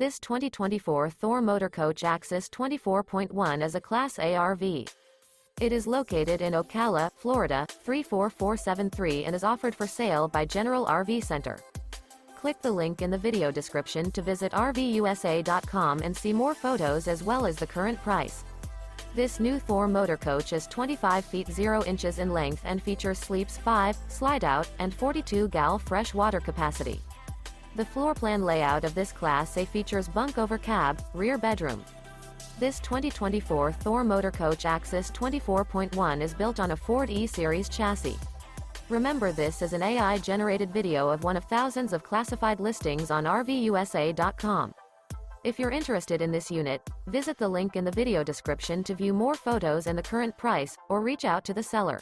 This 2024 Thor Motor Coach Axis 24.1 is a Class A RV. It is located in Ocala, Florida, 34473 and is offered for sale by General RV Center. Click the link in the video description to visit RVUSA.com and see more photos as well as the current price. This new Thor Motor Coach is 25 feet 0 inches in length and features sleeps 5, Slideout, and 42 gal fresh water capacity. The floor plan layout of this Class A features bunk over cab, rear bedroom. This 2024 Thor Motor Coach Axis 24.1 is built on a Ford E-Series chassis. Remember, this is an AI-generated video of one of thousands of classified listings on RVUSA.com. If you're interested in this unit, visit the link in the video description to view more photos and the current price, or reach out to the seller.